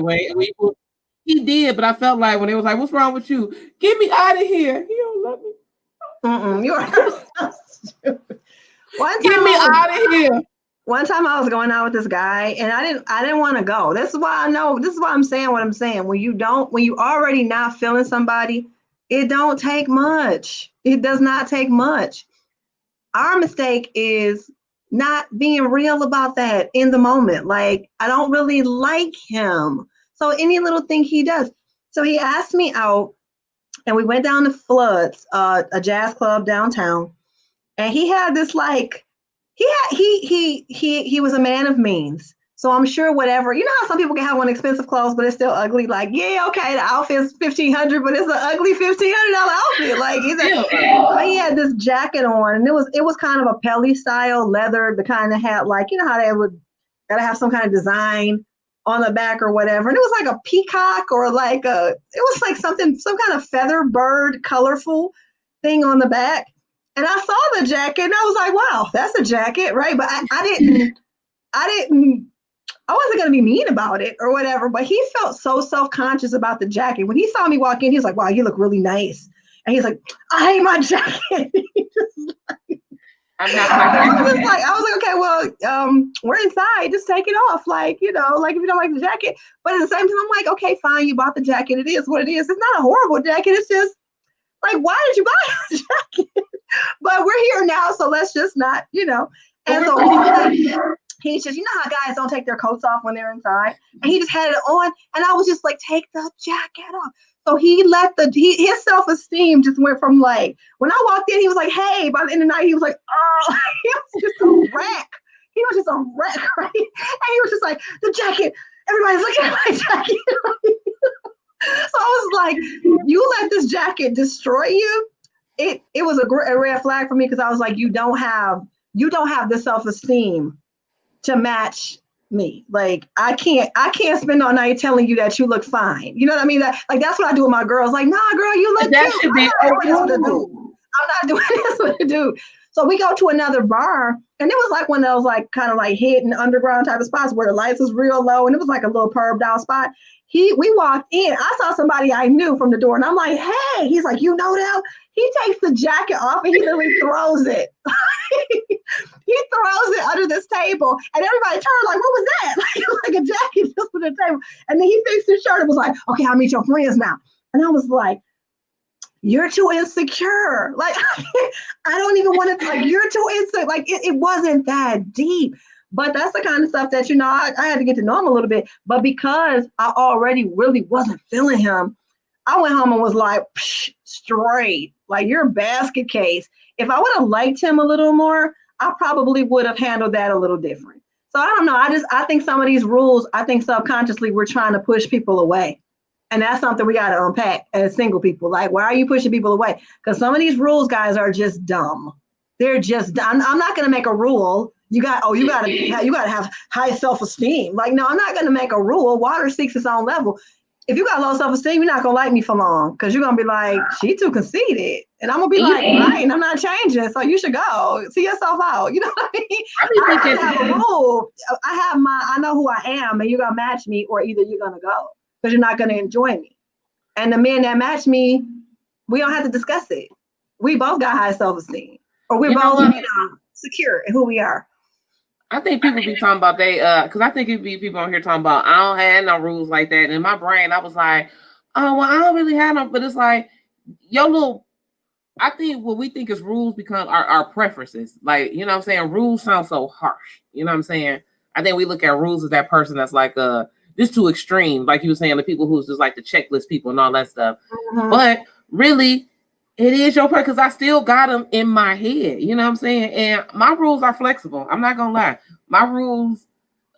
He did, but I felt like when they was like, "What's wrong with you? Get me out of here." He don't love me. You are so stupid. Get me out of here. One time I was going out with this guy, and I didn't want to go. This is why I know. This is why I'm saying what I'm saying. When you already not feeling somebody, it don't take much. It does not take much. Our mistake is not being real about that in the moment. Like, I don't really like him. So any little thing he does. So he asked me out, and we went down to Floods, a jazz club downtown. And he had this he was a man of means. So I'm sure whatever, how some people can have one expensive clothes, but it's still ugly. Like, yeah, okay, the outfit's $1,500, but it's an ugly $1,500 outfit. Like, he had this jacket on, and it was kind of a Pelly style leather, the kind that had how they would gotta have some kind of design on the back or whatever. And it was like a peacock or it was like some kind of feather bird, colorful thing on the back. And I saw the jacket and I was like, wow, that's a jacket, right? But I wasn't going to be mean about it or whatever, but he felt so self-conscious about the jacket. When he saw me walk in, he was like, wow, you look really nice. And he's like, I hate my jacket. I was like, okay, well, we're inside. Just take it off. If you don't like the jacket. But at the same time, I'm like, okay, fine. You bought the jacket. It is what it is. It's not a horrible jacket. It's just like, why did you buy the jacket? But we're here now, so let's just not, And so he says, how guys don't take their coats off when they're inside? And he just had it on. And I was just like, take the jacket off. So he let his self-esteem just went from when I walked in, he was like, hey, by the end of the night, he was like, oh, he was just a wreck. He was just a wreck, right? And he was just like, the jacket, everybody's looking at my jacket. So I was like, you let this jacket destroy you. It was a red flag for me because I was like, you don't have the self-esteem to match me. Like, I can't spend all night telling you that you look fine. You know what I mean? That's what I do with my girls. Like, nah, girl, you look that cute. Should be I'm not doing this with the dude. So we go to another bar, and it was like one of those kind of hidden underground type of spots where the lights was real low, and it was like a little perved out spot. We walked in. I saw somebody I knew from the door, and I'm like, hey. He's like, you know them? He takes the jacket off and he literally throws it. He throws it under this table, and everybody turned like, what was that? Like a jacket just on the table. And then he fixed his shirt and was like, okay, I'll meet your friends now. And I was like, you're too insecure. Like, I don't even want to, you're too insecure. Like, it wasn't that deep. But that's the kind of stuff that, I had to get to know him a little bit. But because I already really wasn't feeling him, I went home and was like, straight. Like, you're a basket case. If I would have liked him a little more, I probably would have handled that a little different. So I don't know. I think some of these rules, I think subconsciously we're trying to push people away. And that's something we got to unpack as single people. Like, why are you pushing people away? Because some of these rules, guys, are just dumb. They're just, I'm not going to make a rule. You got to have high self-esteem. Like, no, I'm not going to make a rule. Water seeks its own level. If you got low self-esteem, you're not going to like me for long because you're going to be like, she too conceited. And I'm going to be like, right, I'm not changing. So you should go. See yourself out. You know what I mean? I have a rule. I know who I am, and you're going to match me, or either you're going to go because you're not going to enjoy me. And the men that match me, we don't have to discuss it. We both got high self-esteem, or we're both secure in who we are. I think people be talking about because I think it'd be people on here talking about, I don't have no rules like that. And in my brain, I was like, oh, well, I don't really have no, but it's like, I think what we think is rules become our preferences. Like, you know what I'm saying? Rules sound so harsh. You know what I'm saying? I think we look at rules as that person that's like this too extreme, like you were saying, the people who's just like the checklist people and all that stuff. Mm-hmm. But really, it is your person because I still got them in my head. You know what I'm saying? And my rules are flexible. I'm not gonna lie. My rules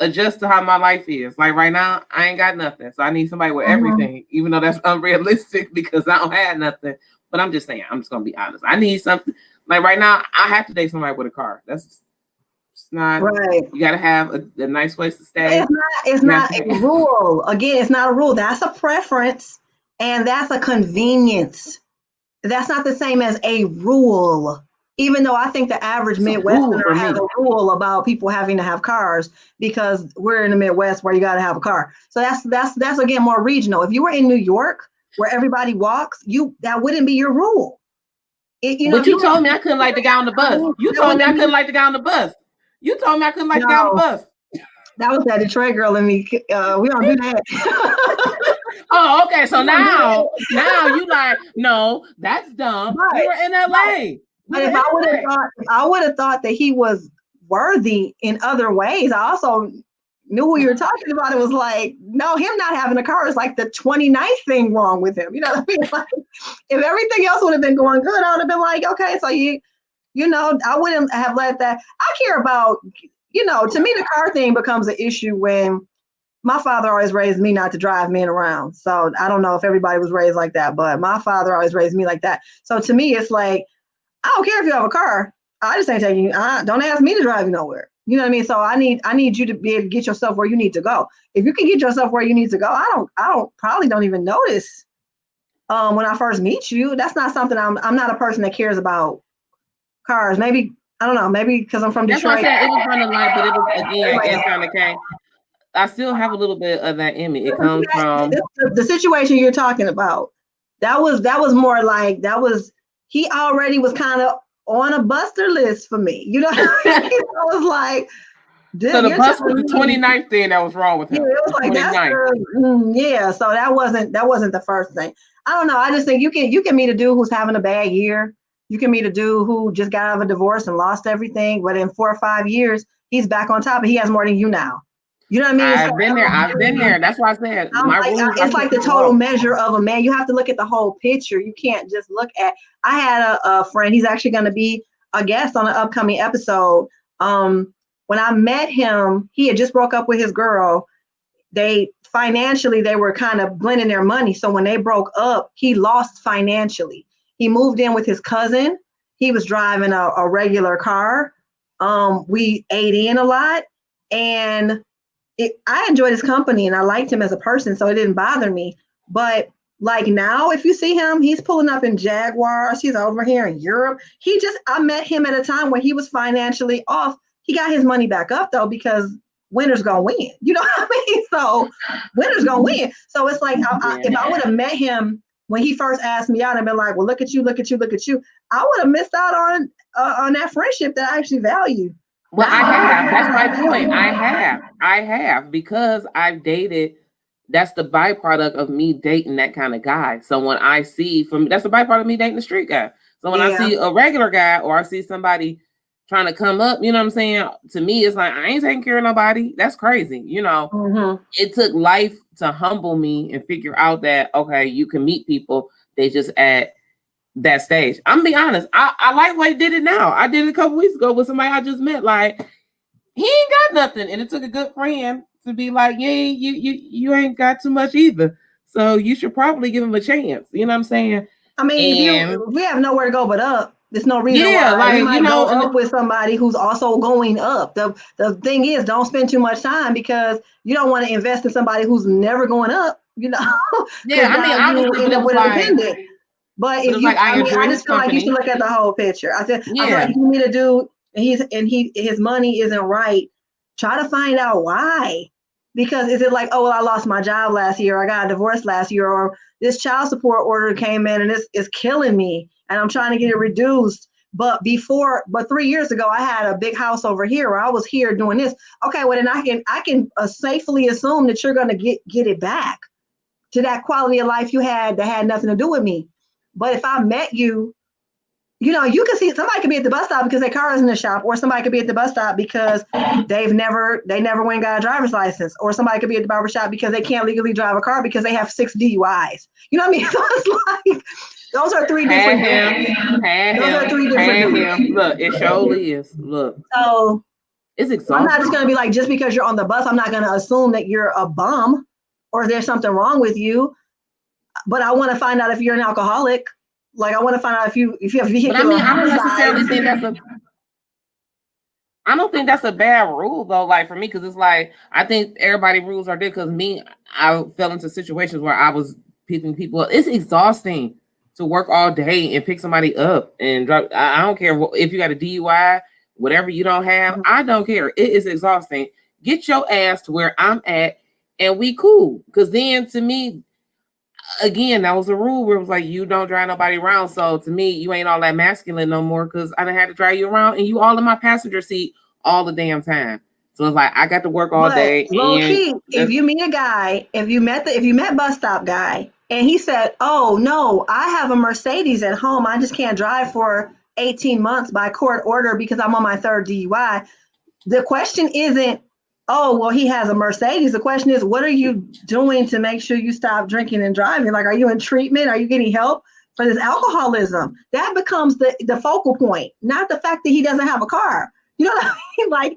adjust to how my life is. Like right now, I ain't got nothing, so I need somebody with everything, even though that's unrealistic because I don't have nothing. But I'm just saying, I'm just gonna be honest. I need something. Like right now, I have to date somebody with a car. That's not right. You got to have a nice place to stay. It's not a rule. Again, it's not a rule. That's a preference, and that's a convenience. That's not the same as a rule. Even though I think the average Midwesterner has a rule about people having to have cars because we're in the Midwest where you got to have a car. So that's again more regional. If you were in New York where everybody walks, that wouldn't be your rule. But you told me I couldn't like the guy on the bus. You told me I couldn't like the guy on the bus. You told me I couldn't like the guy on the bus. That was that Detroit girl in me. We don't do that. Oh, okay. So now you like, no, that's dumb. Right. You were in LA. But if I would have thought that he was worthy in other ways, I also knew who you were talking about. It was like, no, him not having a car is like the 29th thing wrong with him. You know what I mean? Like, if everything else would have been going good, I would have been like, okay, so I wouldn't have let that. I care about, to me, the car thing becomes an issue when my father always raised me not to drive men around. So I don't know if everybody was raised like that, but my father always raised me like that. So to me, it's like, I don't care if you have a car. I just ain't taking you. Don't ask me to drive you nowhere. You know what I mean? So I need you to be able to get yourself where you need to go. If you can get yourself where you need to go, I don't even notice when I first meet you. That's not something I'm not a person that cares about cars. Maybe, I don't know, maybe because I'm from Detroit. That's what I said. It was running light, but it was again kind of came. I still have a little bit of that in me. It comes from the situation you're talking about. That was more like he already was kind of on a buster list for me. You know, I was like, so the bus was the 29th thing that was wrong with him. Yeah, it was like yeah. So that wasn't the first thing. I don't know. I just think you can meet a dude who's having a bad year. You can meet a dude who just got out of a divorce and lost everything, but in 4 or 5 years, he's back on top and he has more than you now. You know what I mean? I've been there. That's why I said it's like the total measure of a man. You have to look at the whole picture. You can't just look at. I had a friend. He's actually going to be a guest on an upcoming episode. When I met him, he had just broke up with his girl. They were kind of blending their money. So when they broke up, he lost financially. He moved in with his cousin. He was driving a regular car. We ate in a lot, and I enjoyed his company and I liked him as a person, so it didn't bother me. But like now, if you see him, he's pulling up in Jaguars. He's over here in Europe. I met him at a time when he was financially off. He got his money back up though, because winner's gonna win. You know what I mean? So winner's gonna win. So it's like, if I would have met him when he first asked me out and been like, well, look at you, look at you, look at you, I would have missed out on that friendship that I actually value. Well, I have. That's my point. I have because I've dated. That's the byproduct of me dating that kind of guy. So when I see that's the byproduct of me dating the street guy. So when I see a regular guy or I see somebody trying to come up, you know what I'm saying? To me, it's like, I ain't taking care of nobody. That's crazy. You know, It took life to humble me and figure out that, okay, you can meet people. They just at that stage. I'm gonna be honest. I like why he did it now. I did it a couple weeks ago with somebody I just met. Like, he ain't got nothing, and it took a good friend to be like, yeah, you ain't got too much either. So you should probably give him a chance. You know what I'm saying? I mean, we have nowhere to go but up. There's no reason why we might go up with somebody who's also going up. The thing is, don't spend too much time because you don't want to invest in somebody who's never going up. You know? Yeah, I mean, honestly, but it was like. But if I just feel like you should look at the whole picture. I feel like you need a dude, and his money isn't right. Try to find out why. Because is it like, oh, well, I lost my job last year, or I got a divorce last year, or this child support order came in and it's killing me, and I'm trying to get it reduced. But 3 years ago, I had a big house over here, or I was here doing this. Okay, well then I can safely assume that you're going to get it back to that quality of life you had that had nothing to do with me. But if I met you you know, you can see somebody could be at the bus stop because their car is in the shop, or somebody could be at the bus stop because they never went and got a driver's license, or somebody could be at the barber shop because they can't legally drive a car because they have 6 DUIs. You know what I mean? So it's like those are 3 different things. Those are 3 different things. Look, it surely is. Look. So it's exhausting. I'm not just gonna be like, just because you're on the bus, I'm not gonna assume that you're a bum or there's something wrong with you. But I want to find out if you're an alcoholic. Like, I want to find out if you have vehicular. But I mean, I don't necessarily think I don't think that's a bad rule though. Like for me, because it's like I think everybody rules are there. Because I fell into situations where I was picking people up. It's exhausting to work all day and pick somebody up and drop. I don't care if you got a DUI, whatever you don't have. I don't care. It is exhausting. Get your ass to where I'm at, and we cool. Because then, to me, again, that was a rule where it was like, you don't drive nobody around. So to me, you ain't all that masculine no more because I done had to drive you around and you all in my passenger seat all the damn time. So it's like, I got to work all day. Low key, if you meet a guy, if you met bus stop guy and he said, oh no, I have a Mercedes at home. I just can't drive for 18 months by court order because I'm on my 3rd DUI. The question isn't, oh, well, he has a Mercedes. The question is, what are you doing to make sure you stop drinking and driving? Like, are you in treatment? Are you getting help for this alcoholism? That becomes the focal point, not the fact that he doesn't have a car. You know what I mean? Like,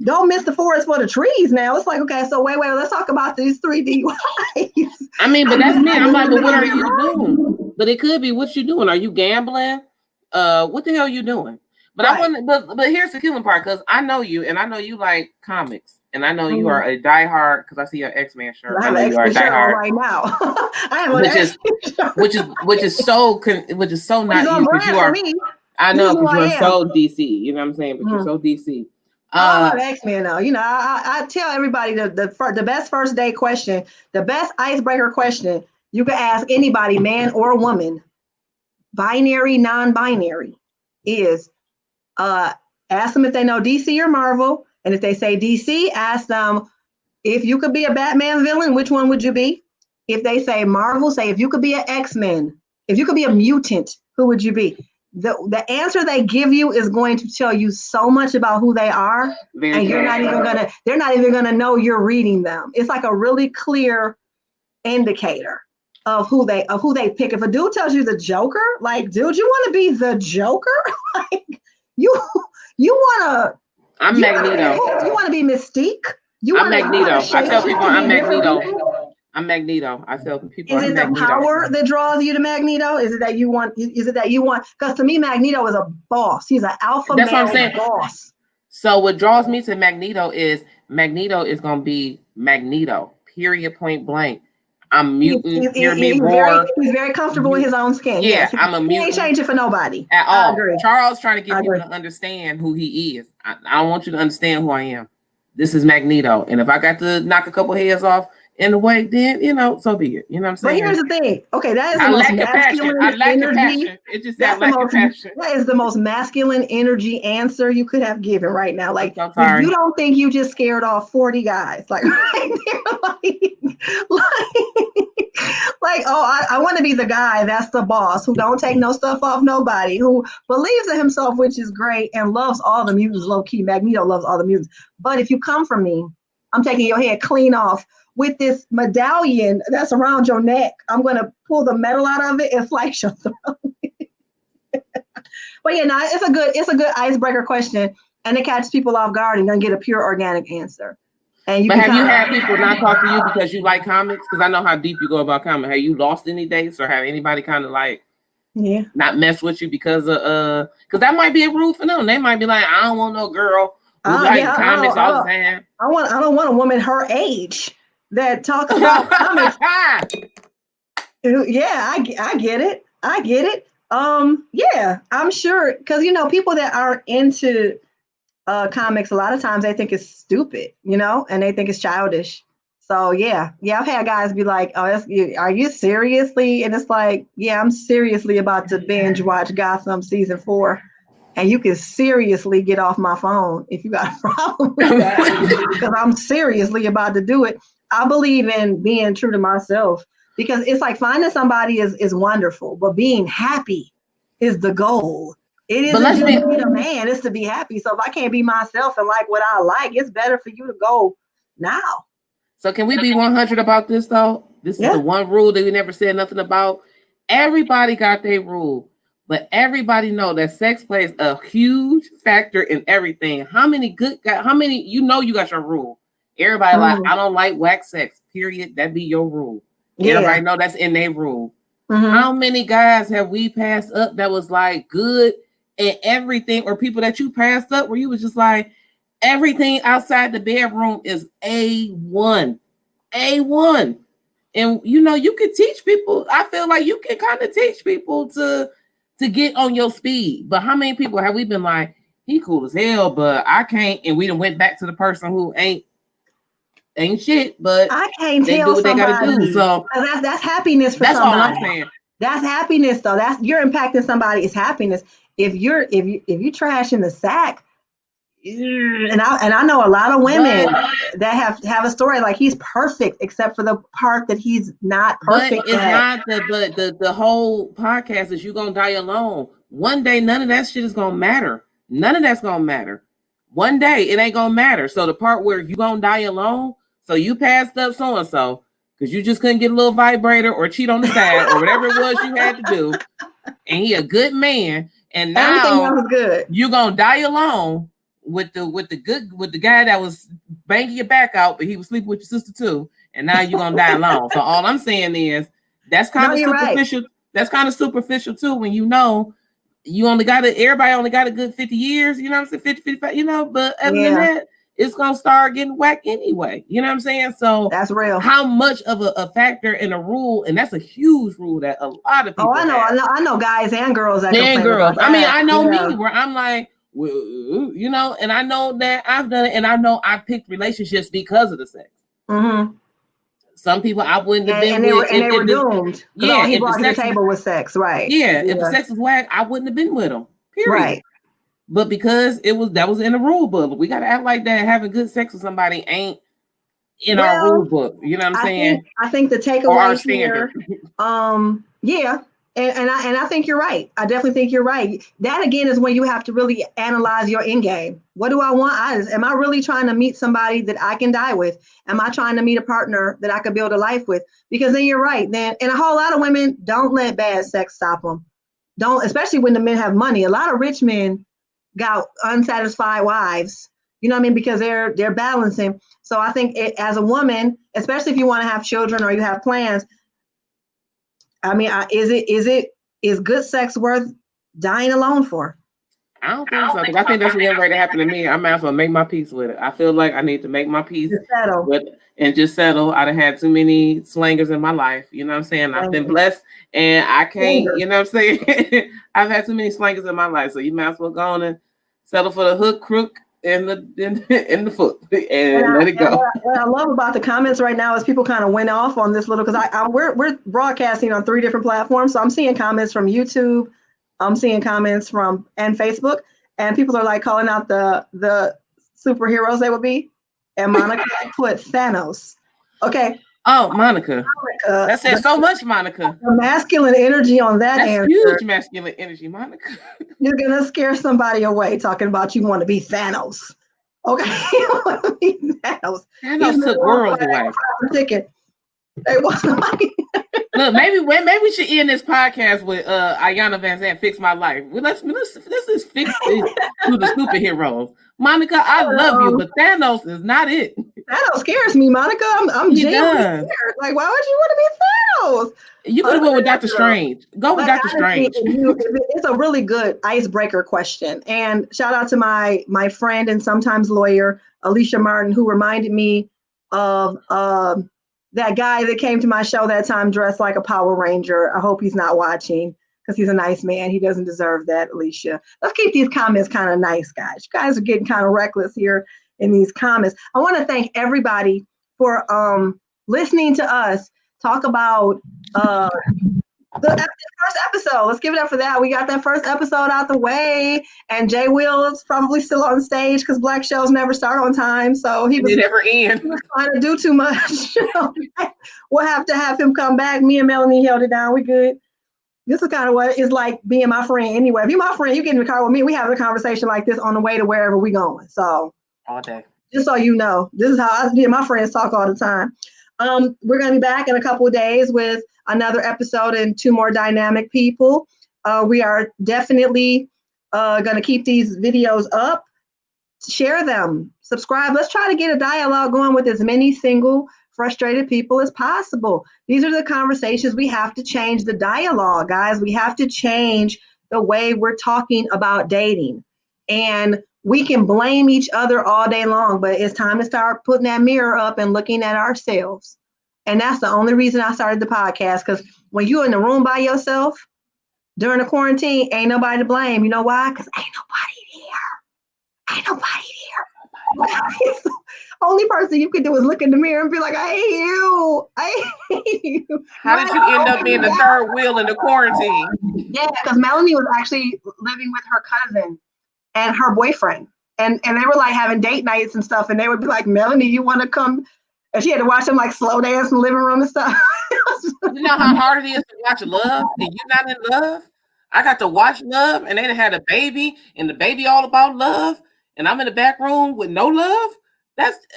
don't miss the forest for the trees now. It's like, okay, so wait, let's talk about these 3 DUIs. I mean, but that's me. I'm like, but what are you doing? But it could be what you doing. Are you gambling? What the hell are you doing? But right. But here's the killing part, because I know you, and I know you like comics. And I know you are a diehard, because I see your X-Men shirt. I have an X-Men shirt on right now. I have which is so not you, because you are. I know, because you're so DC. You know what I'm saying? But you're so DC. I love X-Men though. You know, I tell everybody the best first date question, the best icebreaker question you can ask anybody, man or woman, binary, non-binary, is ask them if they know DC or Marvel. And if they say DC, ask them, if you could be a Batman villain, which one would you be? If they say Marvel, say, if you could be an X-Men, if you could be a mutant, who would you be? The answer they give you is going to tell you so much about who they are. And they're not even gonna know you're reading them. It's like a really clear indicator of who they pick. If a dude tells you the Joker, like, dude, you want to be the Joker? Like, you want to. I'm Magneto. You want to be Mystique? I'm Magneto. I tell people I'm Magneto. I'm Magneto. I tell people I'm Magneto. Is it the power that draws you to Magneto? Is it that you want? Because to me, Magneto is a boss. He's an alpha male. That's what I'm saying. Boss. So what draws me to Magneto is going to be Magneto. Period. Point blank. I'm mutant. He's very comfortable in his own skin. Yeah, yes. I'm a mutant. He ain't changing for nobody. At all. Charles trying to get people to understand who he is. I don't want you to understand who I am. This is Magneto. And if I got to knock a couple heads off in the way, then, so be it. You know what I'm saying? But here's the thing. Okay, that is the most masculine energy. It just that lack of passion. That is the most masculine energy answer you could have given right now. Like, if you don't think you just scared off 40 guys, like, right there, like, oh, I want to be the guy that's the boss, who don't take no stuff off nobody, who believes in himself, which is great, and loves all the mutants. Low key, Magneto loves all the mutants. But if you come from me, I'm taking your head clean off with this medallion that's around your neck. I'm going to pull the metal out of it and slice your throat. But yeah, no, it's a good icebreaker question, and it catches people off guard and gonna get a pure organic answer. And have you had people not talk to you because you like comics? Because I know how deep you go about comics. Have you lost any dates, or have anybody kind of like not mess with you because of because that might be a rule for them. They might be like, I don't want no girl who like comics all the time. I don't want a woman her age that talks about comics. Yeah, I get it. Yeah, I'm sure, because people that aren't into comics, a lot of times they think it's stupid, and they think it's childish. So yeah, I've had guys be like, "Oh, are you seriously?" And it's like, yeah, I'm seriously about to binge watch Gotham season 4, and you can seriously get off my phone if you got a problem with that, because I'm seriously about to do it. I believe in being true to myself, because it's like finding somebody is wonderful, but being happy is the goal. It isn't just to be a man, it's to be happy. So if I can't be myself and like what I like, it's better for you to go now. So can we be 100 about this though? This is the one rule that we never said nothing about. Everybody got their rule, but everybody know that sex plays a huge factor in everything. How many you got your rule. Everybody like, I don't like whack sex, period. That be your rule. Yeah. Everybody know that's in their rule. How many guys have we passed up that was like good and everything, or people that you passed up where you was just like, everything outside the bedroom is A1. A1. And you can teach people. I feel like you can kind of teach people to get on your speed. But how many people have we been like, he cool as hell, but I can't, and we done went back to the person who ain't shit, but I can't they tell do what somebody. They gotta do. So that's happiness for that's somebody. All I'm saying. That's happiness though. That's you're impacting somebody. It's happiness. If you trash in the sack, and I know a lot of women that have a story like he's perfect except for the part that he's not perfect. But it's not the whole podcast is you gonna die alone. One day none of that shit is gonna matter. None of that's gonna matter. One day it ain't gonna matter. So the part where you gonna die alone, so you passed up so and so because you just couldn't get a little vibrator or cheat on the side or whatever it was you had to do, and he a good man, and now you gonna die alone with the guy that was banging your back out, but he was sleeping with your sister too, and now you're gonna die alone. So all I'm saying is that's kind of superficial. Right. That's kind of superficial too when you everybody only got a good 50 years, you know what I'm saying? 50, 55, but other than that, it's gonna start getting whacked anyway. You know what I'm saying? So that's real. How much of a factor in a rule, and that's a huge rule that a lot of people I know guys and girls that and girls. I mean, I know me where I'm like, well, and I know that I've done it, and I know I picked relationships because of the sex. Some people I wouldn't have been with, and they were doomed. Yeah, he brought to the table with sex, right? Yeah, if the sex was whack, I wouldn't have been with them. Period. Right. But because that was in the rule book, we gotta act like that having good sex with somebody ain't in our rule book. You know what I'm saying? I think the takeaway here, yeah. And I think you're right. I definitely think you're right. That again is when you have to really analyze your end game. What do I want? Am I really trying to meet somebody that I can die with? Am I trying to meet a partner that I could build a life with? Because then you're right. Then, and a whole lot of women don't let bad sex stop them. Don't, especially when the men have money. A lot of rich men got unsatisfied wives. You know what I mean? Because they're balancing. So I think as a woman, especially if you want to have children or you have plans. I mean, is good sex worth dying alone for? I don't think so. I think that's what's ready to happen to me. I might as well make my peace with it. I feel like I need to make my peace just settle. I done had too many slangers in my life. You know what I'm saying? I've been blessed, and I can't. You know what I'm saying? I've had too many slangers in my life, so you might as well go on and settle for the hook, crook, and the foot, and let it go. What I love about the comments right now is people kind of went off on this little because we're broadcasting on 3 different platforms, so I'm seeing comments from YouTube, I'm seeing comments from and Facebook, and people are like calling out the superheroes they would be, and Monica put Thanos. Okay. Oh, Monica. That said so much, Monica. The masculine energy on that answer. Huge masculine energy, Monica. You're going to scare somebody away talking about you want to be Thanos. Okay. You want to be Thanos. Thanos took worlds away. Ticket. It wasn't like Look, maybe we should end this podcast with Ayanna Van Zandt, Fix My Life. Well, let's just fix it to the superheroes. Monica, I love you, but Thanos is not it. Thanos scares me, Monica. I'm genuinely scared. Like, why would you want to be Thanos? You could have went with Dr. Strange. Go with Dr. Strange. It's a really good icebreaker question. And shout out to my friend and sometimes lawyer, Alicia Martin, who reminded me of that guy that came to my show that time dressed like a Power Ranger. I hope he's not watching because he's a nice man. He doesn't deserve that, Alicia. Let's keep these comments kind of nice, guys. You guys are getting kind of reckless here in these comments. I want to thank everybody for listening to us talk about the first episode. Let's give it up for that. We got that first episode out the way, and Jay Will is probably still on stage because black shows never start on time. So he was never end. He was trying to do too much. We'll have to have him come back. Me and Melanie held it down. We good. This is kind of what it's like being my friend anyway. If you're my friend, you get in the car with me, we having a conversation like this on the way to wherever we going. So all day. Just so you know, this is how I and my friends talk all the time. We're going to be back in a couple of days with another episode and 2 more dynamic people. We are definitely going to keep these videos up. Share them, subscribe. Let's try to get a dialogue going with as many single, frustrated people as possible. These are the conversations. We have to change the dialogue, guys. We have to change the way we're talking about dating. And we can blame each other all day long, but it's time to start putting that mirror up and looking at ourselves. And that's the only reason I started the podcast, because when you're in the room by yourself during the quarantine, ain't nobody to blame. You know why? Because ain't nobody there. Ain't nobody there. Only person you can do is look in the mirror and be like, I hate you. I hate you. How did you end up being the third wheel in the quarantine? Yeah, because Melanie was actually living with her cousin and her boyfriend. And they were like having date nights and stuff. And they would be like, Melanie, you want to come? And she had to watch them like slow dance in the living room and stuff. You know how hard it is to watch Love and you're not in love? I got to watch Love and they had a baby and the baby all about love. And I'm in the back room with no love.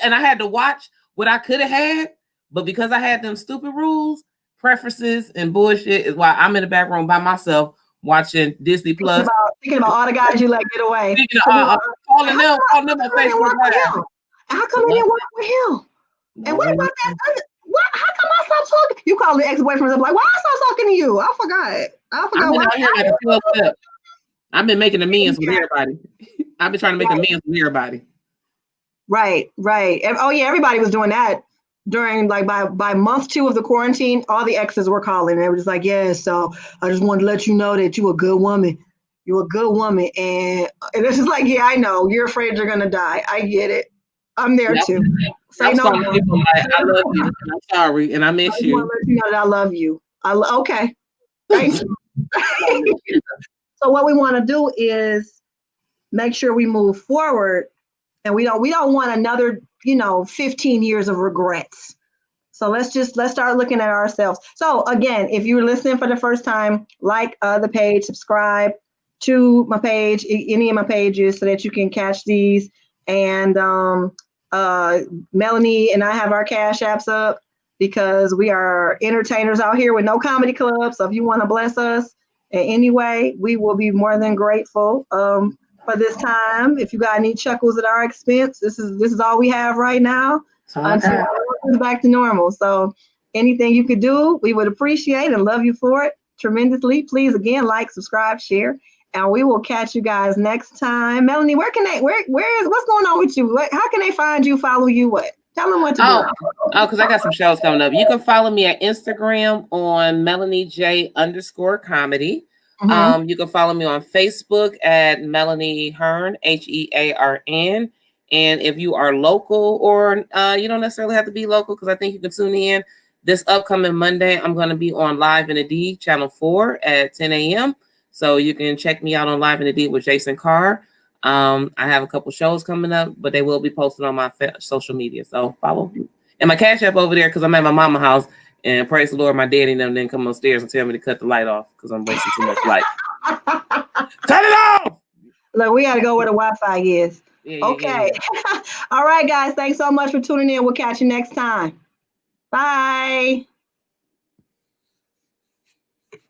And I had to watch what I could have had. But because I had them stupid rules, preferences, and bullshit is why I'm in the back room by myself watching Disney Plus. Thinking about all the guys you let get away. Calling them on Facebook Live. How come I didn't work with him? And what about that? How come I stopped talking? You call the ex-boyfriends up like, why I stopped talking to you? I forgot. I've been making amends with everybody. I've been trying to make amends with everybody. Right. And, oh yeah, everybody was doing that during like by month 2 of the quarantine. All the exes were calling. And they were just like, yeah. So I just wanted to let you know that you're a good woman. You're a good woman, and it's just like, yeah, I know. You're afraid you're gonna die. I get it. I'm there too. Say no. I love you. I'm sorry, and I miss you. I want to let you know that I love you. Okay. Right. So what we want to do is make sure we move forward, and we don't want another 15 years of regrets. So let's start looking at ourselves. So again, if you're listening for the first time, like the page, subscribe to my page, any of my pages, so that you can catch these. And Melanie and I have our Cash Apps up because we are entertainers out here with no comedy club. So if you want to bless us in any way, we will be more than grateful for this time. If you got any chuckles at our expense, this is all we have right now until it's back to normal. So anything you could do, we would appreciate and love you for it tremendously. Please, again, like, subscribe, share. And we will catch you guys next time. Melanie, what's going on with you? How can they find you, follow you? What? Tell them what to do. Because I got some shows coming up. You can follow me at Instagram on MelanieJ_comedy. Mm-hmm. You can follow me on Facebook at Melanie Hearn, Hearn. And if you are local, or you don't necessarily have to be local, because I think you can tune in this upcoming Monday. I'm going to be on Live in the D, Channel 4 at 10 a.m. So you can check me out on Live in the D with Jason Carr. I have a couple shows coming up, but they will be posted on my social media. So follow me. And my Cash App over there, because I'm at my mama's house. And praise the Lord, my daddy and them didn't come upstairs and tell me to cut the light off because I'm wasting too much light. Turn it off! Look, we got to go where the Wi-Fi is. Yeah, okay. Yeah. All right, guys. Thanks so much for tuning in. We'll catch you next time. Bye.